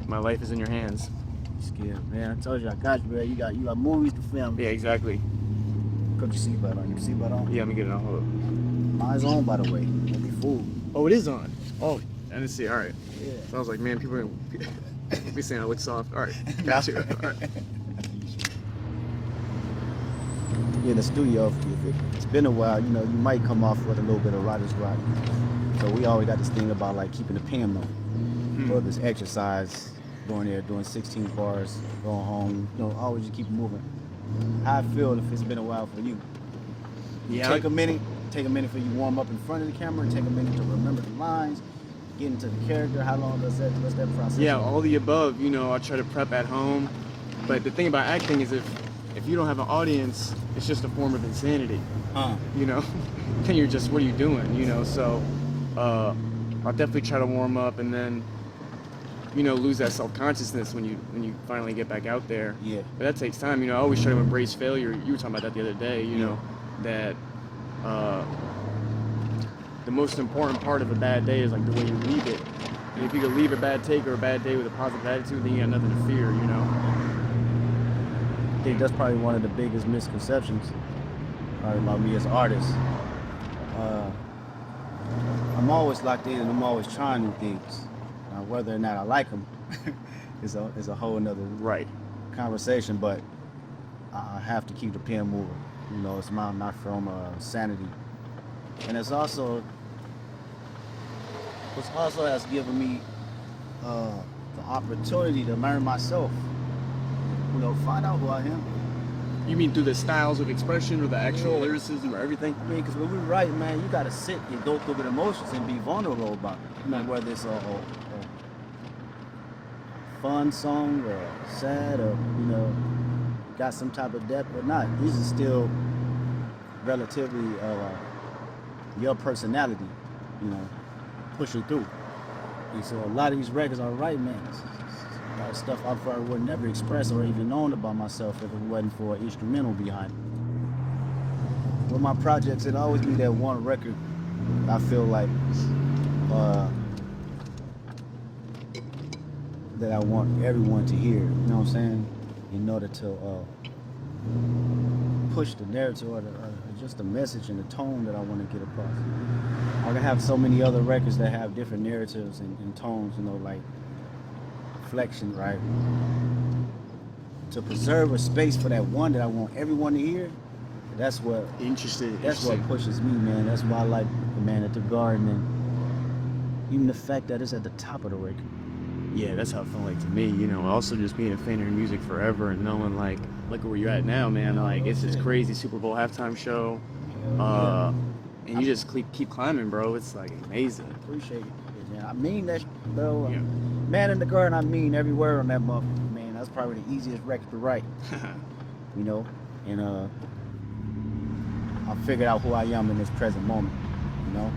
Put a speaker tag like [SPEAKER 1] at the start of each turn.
[SPEAKER 1] my life is in your hands.
[SPEAKER 2] Scared, man. I told you I got you, man. You got movies to film.
[SPEAKER 1] Yeah, exactly.
[SPEAKER 2] Put your seatbelt on. Your seatbelt on?
[SPEAKER 1] Yeah, let me get it on. Hold up.
[SPEAKER 2] Mine's on, by the way. Don't be fooled.
[SPEAKER 1] Oh, it is on. Oh, I didn't see. All right.
[SPEAKER 2] Yeah.
[SPEAKER 1] So I was like, man, people are be saying I look soft. All right, got you. All right.
[SPEAKER 2] Yeah, the studio. It's been a while. You know, you might come off with a little bit of writer's block. So we always got this thing about like keeping the pen though. Or this exercise, going there, doing 16 bars, going home. You know, always just keep moving. How I feel if it's been a while for you.
[SPEAKER 1] Yeah.
[SPEAKER 2] Take a minute for you warm up in front of the camera, and take a minute to remember the lines, get into the character. How long what's that process?
[SPEAKER 1] Yeah, all the above. You know, I try to prep at home, but the thing about acting is if you don't have an audience, it's just a form of insanity. You know, then you're just, what are you doing? You know, so I'll definitely try to warm up and then, you know, lose that self-consciousness when you finally get back out there.
[SPEAKER 2] Yeah.
[SPEAKER 1] But that takes time. You know, I always try to embrace failure. You were talking about that the other day. You know, that the most important part of a bad day is like the way you leave it. And if you could leave a bad take or a bad day with a positive attitude, then you got nothing to fear. You know.
[SPEAKER 2] I think that's probably one of the biggest misconceptions about me as an artist. I'm always locked in and I'm always trying new things. Whether or not I like them is a whole nother conversation, but I have to keep the pen moving. You know, it's not from sanity. And it's also has given me the opportunity to learn myself. You know, find out who I am.
[SPEAKER 1] You mean through the styles of expression or the actual lyricism or everything?
[SPEAKER 2] I mean, because when we write, man, you gotta sit and go through the emotions and be vulnerable about it. You know, whether it's a fun song or sad or, you know, got some type of depth or not. These are still relatively your personality, you know, pushing through. And so a lot of these records I write, man, a lot of stuff I probably would never express or even known about myself if it wasn't for an instrumental behind it. With my projects, it'll always be that one record I feel like that I want everyone to hear, you know what I'm saying? In order to push the narrative or just the message and the tone that I want to get across. I can have so many other records that have different narratives and tones, you know, like reflection, right? To preserve a space for that one that I want everyone to hear, that's what pushes me, man. That's why I like The Man at the Garden and even the fact that it's at the top of the record.
[SPEAKER 1] Yeah, that's how it felt like to me, you know. Also just being a fan of your music forever and knowing like, look at where you're at now, man. Like, it's this crazy Super Bowl halftime show. And you just keep climbing, bro. It's like amazing.
[SPEAKER 2] Appreciate it, man. I mean that, bro.
[SPEAKER 1] Yeah.
[SPEAKER 2] Man in the Garden, I mean every word on that motherfucker, man. That's probably the easiest record to write. You know? And I figured out who I am in this present moment, you know?